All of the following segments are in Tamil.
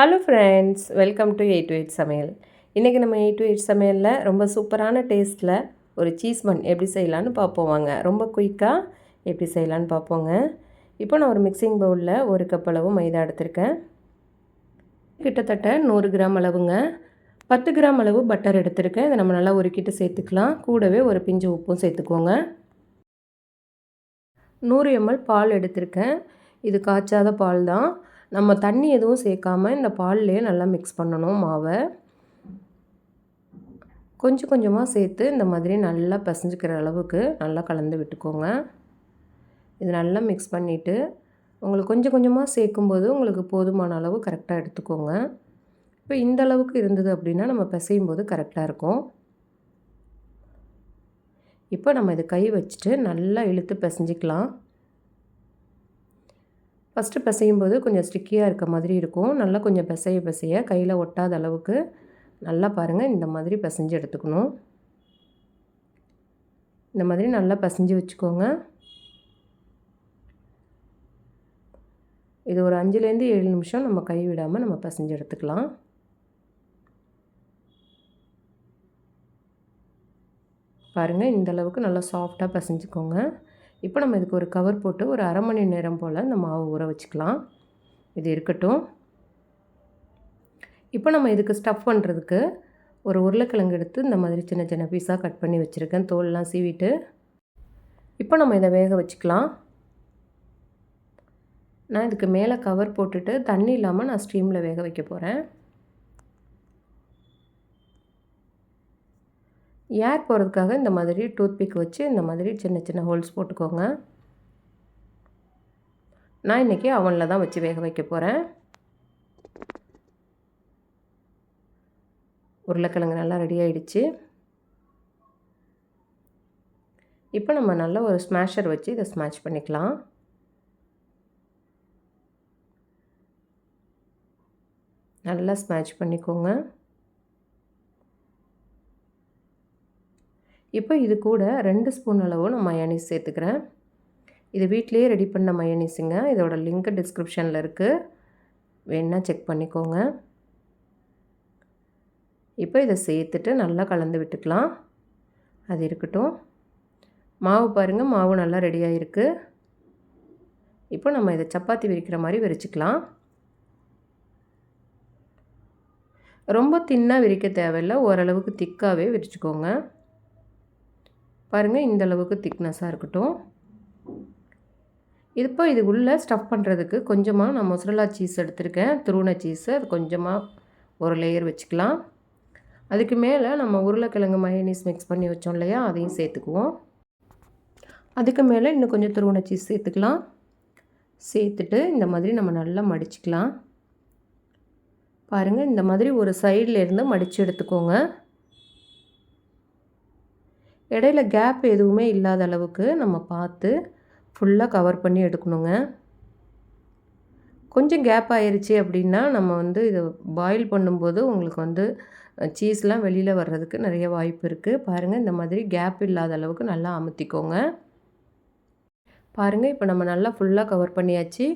Hello friends, welcome to 8 to 8 சமையல். இன்றைக்கி நம்ம 8 to 8 சமையலில் ரொம்ப சூப்பரான டேஸ்ட்டில் ஒரு சீஸ் பன் எப்படி செய்யலான்னு பார்ப்போம் வாங்க. ரொம்ப குயிக்காக எப்படி செய்யலான்னு பார்ப்போங்க. இப்போ நான் ஒரு மிக்சிங் பவுலில் 1 கப் அளவு மைதா எடுத்திருக்கேன். கிட்டத்தட்ட 100 கிராம் அளவுங்க. 10 கிராம் அளவு பட்டர் எடுத்திருக்கேன். இதை நம்ம நல்லா உருக்கிட்டு சேர்த்துக்கலாம். கூடவே ஒரு பிஞ்சு உப்பும் சேர்த்துக்கோங்க. 100 ml பால் எடுத்திருக்கேன். இது காய்ச்சாத பால் தான். நம்ம தண்ணி எதுவும் சேர்க்காமல் இந்த பால்லையே நல்லா மிக்ஸ் பண்ணணும் மாவை. கொஞ்சம் கொஞ்சமாக சேர்த்து இந்த மாதிரி நல்லா பிசைஞ்சிக்கிற அளவுக்கு நல்லா கலந்து விட்டுக்கோங்க. இது நல்லா மிக்ஸ் பண்ணிவிட்டு உங்களுக்கு கொஞ்சம் கொஞ்சமாக சேர்க்கும்போது உங்களுக்கு போதுமான அளவு கரெக்டாக எடுத்துக்கோங்க. இப்போ இந்த அளவுக்கு இருந்தது அப்படின்னா நம்ம பிசையும் போது கரெக்டாக இருக்கும். இப்போ நம்ம இதை கை வச்சுட்டு நல்லா இழுத்து பிசைஞ்சிக்கலாம். ஃபஸ்ட்டு பிசையும் போது கொஞ்சம் ஸ்டிக்கியாக இருக்க மாதிரி இருக்கும். நல்லா கொஞ்சம் பிசைய கையில் ஒட்டாத அளவுக்கு நல்லா பாருங்கள், இந்த மாதிரி பிசைஞ்சு எடுத்துக்கணும். இந்த மாதிரி நல்லா பிசைஞ்சு வச்சுக்கோங்க. இது ஒரு 5லேருந்து 7 நிமிஷம் நம்ம கை விடாமல் நம்ம பிசைஞ்சு எடுத்துக்கலாம். பாருங்கள், இந்த அளவுக்கு நல்லா சாஃப்டாக பிசைஞ்சுக்கோங்க. இப்போ நம்ம இதுக்கு ஒரு கவர் போட்டு ஒரு அரை மணி நேரம் போல் இந்த மாவு ஊற வச்சுக்கலாம். இது இருக்கட்டும். இப்போ நம்ம இதுக்கு ஸ்டஃப் பண்ணுறதுக்கு ஒரு உருளைக்கிழங்கு எடுத்து இந்த மாதிரி சின்ன சின்ன பீஸாக கட் பண்ணி வச்சுருக்கேன், தோல்லாம் சீவிட்டு. இப்போ நம்ம இதை வேக வச்சுக்கலாம். நான் இதுக்கு மேலே கவர் போட்டுட்டு தண்ணி இல்லாமல் நான் ஸ்டீமில் வேக வைக்க போகிறேன். ஏர் போகிறதுக்காக இந்த மாதிரி டூத்பிக் வச்சு இந்த மாதிரி சின்ன சின்ன ஹோல்ஸ் போட்டுக்கோங்க. நான் இன்றைக்கி அவனில் தான் வச்சு வேக வைக்க போகிறேன். உருளைக்கிழங்கு நல்லா ரெடி ஆகிடுச்சு. இப்போ நம்ம நல்லா ஒரு ஸ்மாஷர் வச்சு இதை ஸ்மாஷ் பண்ணிக்கலாம். நல்லா ஸ்மாஷ் பண்ணிக்கோங்க. இப்போ இது கூட 2 ஸ்பூன் அளவு நான் மயோனீஸ் சேர்த்துக்கிறேன். இது வீட்டிலேயே ரெடி பண்ண மயோனீஸுங்க. இதோட லிங்க் டிஸ்கிரிப்ஷனில் இருக்குது, வேணால் செக் பண்ணிக்கோங்க. இப்போ இதை சேர்த்துட்டு நல்லா கலந்து விட்டுக்கலாம். அது இருக்கட்டும். மாவு பாருங்கள், மாவு நல்லா ரெடியாக இருக்குது. இப்போ நம்ம இதை சப்பாத்தி விரிக்கிற மாதிரி விரிச்சிக்கலாம். ரொம்ப தின்னாக விரிக்க தேவையில்லை, ஓரளவுக்கு திக்காகவே விரிச்சுக்கோங்க. பாருங்கள், இந்த அளவுக்கு திக்னஸாக இருக்கட்டும். இப்போ இது உள்ளே ஸ்டஃப் பண்ணுறதுக்கு கொஞ்சமாக நான் மொசரல்லா சீஸ் எடுத்திருக்கேன், துருவின சீஸு. அது கொஞ்சமாக ஒரு லேயர் வச்சுக்கலாம். அதுக்கு மேலே நம்ம உருளைக்கிழங்கு மயோனீஸ் மிக்ஸ் பண்ணி வச்சோம் இல்லையா, அதையும் சேர்த்துக்குவோம். அதுக்கு மேலே இன்னும் கொஞ்சம் துருவின சீஸ் சேர்த்துக்கலாம். சேர்த்துட்டு இந்த மாதிரி நம்ம நல்லா மடிச்சுக்கலாம். பாருங்கள், இந்த மாதிரி ஒரு சைடில் இருந்து மடித்து எடுத்துக்கோங்க. இடையில கேப் எதுவுமே இல்லாத அளவுக்கு நம்ம பார்த்து ஃபுல்லாக கவர் பண்ணி எடுக்கணுங்க. கொஞ்சம் கேப் ஆயிடுச்சு அப்படின்னா நம்ம இதை பாயில் பண்ணும்போது உங்களுக்கு சீஸ்லாம் வெளியில் வர்றதுக்கு நிறைய வாய்ப்பு இருக்குது. பாருங்கள், இந்த மாதிரி கேப் இல்லாத அளவுக்கு நல்லா அமுத்திக்கோங்க. பாருங்கள், இப்போ நம்ம நல்லா ஃபுல்லாக கவர் பண்ணியாச்சு.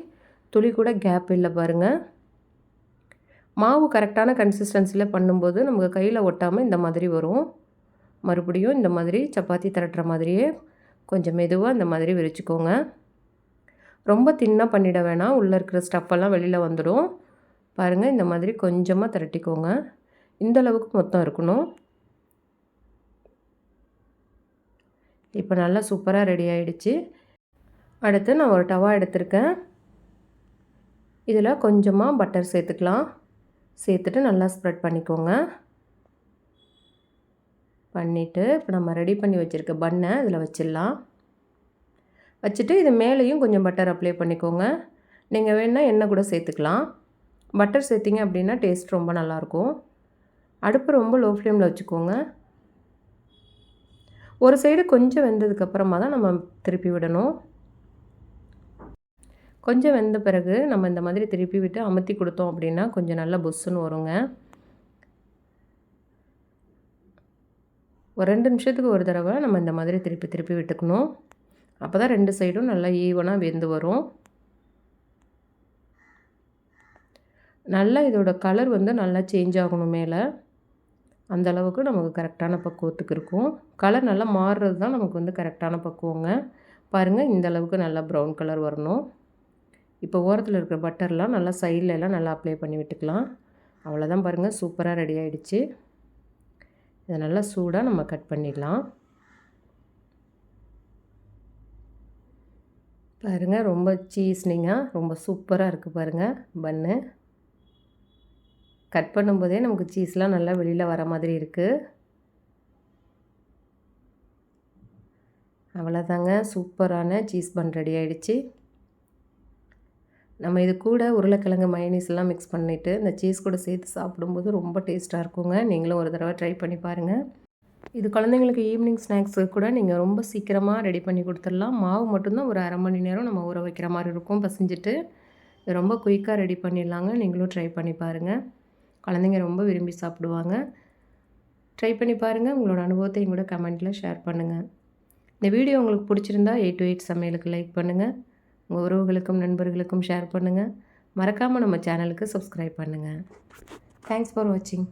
துளி கூட கேப் இல்லை பாருங்கள். மாவு கரெக்டான கன்சிஸ்டன்சியில் பண்ணும்போது நமக்கு கையில் ஒட்டாமல் இந்த மாதிரி வரும். மறுபடியும் இந்த மாதிரி சப்பாத்தி திரட்டுற மாதிரியே கொஞ்சம் மெதுவாக இந்த மாதிரி விரிச்சுக்கோங்க. ரொம்ப தின்னாக பண்ணிட வேணாம், உள்ளே இருக்கிற ஸ்டஃப்பெல்லாம் வெளியில் வந்துடும். பாருங்கள், இந்த மாதிரி கொஞ்சமாக திரட்டிக்கோங்க. இந்த அளவுக்கு மொத்தம் இருக்கணும். இப்போ நல்லா சூப்பராக ரெடி ஆகிடுச்சு. அடுத்து நான் ஒரு டவா எடுத்திருக்கேன். இதில் கொஞ்சமாக பட்டர் சேர்த்துக்கலாம். சேர்த்துட்டு நல்லா ஸ்ப்ரெட் பண்ணிக்கோங்க. பண்ணிவிட்டு இப்போ நம்ம ரெடி பண்ணி வச்சுருக்க பன்னை இதில் வச்சிடலாம். வச்சுட்டு இது மேலேயும் கொஞ்சம் பட்டர் அப்ளை பண்ணிக்கோங்க. நீங்கள் வேணால் எண்ணெய் கூட சேர்த்துக்கலாம். பட்டர் சேர்த்திங்க அப்படின்னா டேஸ்ட் ரொம்ப நல்லாயிருக்கும். அடுப்பு ரொம்ப லோ ஃப்ளேமில் வச்சுக்கோங்க. ஒரு சைடு கொஞ்சம் வெந்ததுக்கப்புறமா தான் நம்ம திருப்பி விடணும். கொஞ்சம் வெந்த பிறகு நம்ம இந்த மாதிரி திருப்பி விட்டு அமுத்தி கொடுத்தோம் அப்படின்னா கொஞ்சம் நல்லா புஸ்ஸுன்னு வருங்க. ஒரு 2 நிமிஷத்துக்கு ஒரு தடவை நம்ம இந்த மாதிரி திருப்பி திருப்பி விட்டுக்கணும். அப்போ தான் 2 சைடும் நல்லா ஈவனாக வெந்து வரும். நல்லா இதோட கலர் வந்து நல்லா சேஞ்ச் ஆகணும் மேலே. அந்த அளவுக்கு நமக்கு கரெக்டான பக்குவத்துக்கு இருக்கும். கலர் நல்லா மாறுறது தான் நமக்கு வந்து கரெக்டான பக்குவங்க. பாருங்கள், இந்த அளவுக்கு நல்லா ப்ரௌன் கலர் வரணும். இப்போ ஓரத்தில் இருக்கிற பட்டர்லாம் நல்லா சைட்லலாம் நல்லா அப்ளை பண்ணி விட்டுக்கலாம். அவ்வளோதான் பாருங்கள், சூப்பராக ரெடி ஆகிடுச்சு. இதை நல்லா சூடாக நம்ம கட் பண்ணிடலாம். பாருங்கள், ரொம்ப சீஸ்னிங்காக ரொம்ப சூப்பராக இருக்குது பாருங்கள் பன்னு. கட் பண்ணும்போதே நமக்கு சீஸ்லாம் நல்லா வெளியில் வர மாதிரி இருக்குது. அவ்வளோதாங்க, சூப்பரான சீஸ் பன் ரெடி ஆகிடுச்சு. நம்ம இது கூட உருளைக்கிழங்கு மயோனீஸ்லாம் மிக்ஸ் பண்ணிவிட்டு இந்த சீஸ் கூட சேர்த்து சாப்பிடும்போது ரொம்ப டேஸ்ட்டாக இருக்குங்க. நீங்களும் ஒரு தடவை ட்ரை பண்ணி பாருங்கள். இது குழந்தைங்களுக்கு ஈவினிங் ஸ்நாக்ஸு கூட நீங்கள் ரொம்ப சீக்கிரமாக ரெடி பண்ணி கொடுத்துடலாம். மாவு மட்டும்தான் ஒரு அரை மணி நேரம் நம்ம ஊற வைக்கிற மாதிரி இருக்கும் பசிஞ்சிட்டு. இது ரொம்ப குயிக்காக ரெடி பண்ணிடலாங்க. நீங்களும் ட்ரை பண்ணி பாருங்கள். குழந்தைங்க ரொம்ப விரும்பி சாப்பிடுவாங்க. ட்ரை பண்ணி பாருங்கள். உங்களோட அனுபவத்தை எங்களோட கமெண்ட்டில் ஷேர் பண்ணுங்கள். இந்த வீடியோ உங்களுக்கு பிடிச்சிருந்தா 8 to 8 சமையலுக்கு லைக் பண்ணுங்கள். உங்கள் உறவுகளுக்கும் நண்பர்களுக்கும் ஷேர் பண்ணுங்கள். மறக்காமல் நம்ம சேனலுக்கு சப்ஸ்கிரைப் பண்ணுங்கள். தேங்க்ஸ் ஃபார் வாட்சிங்.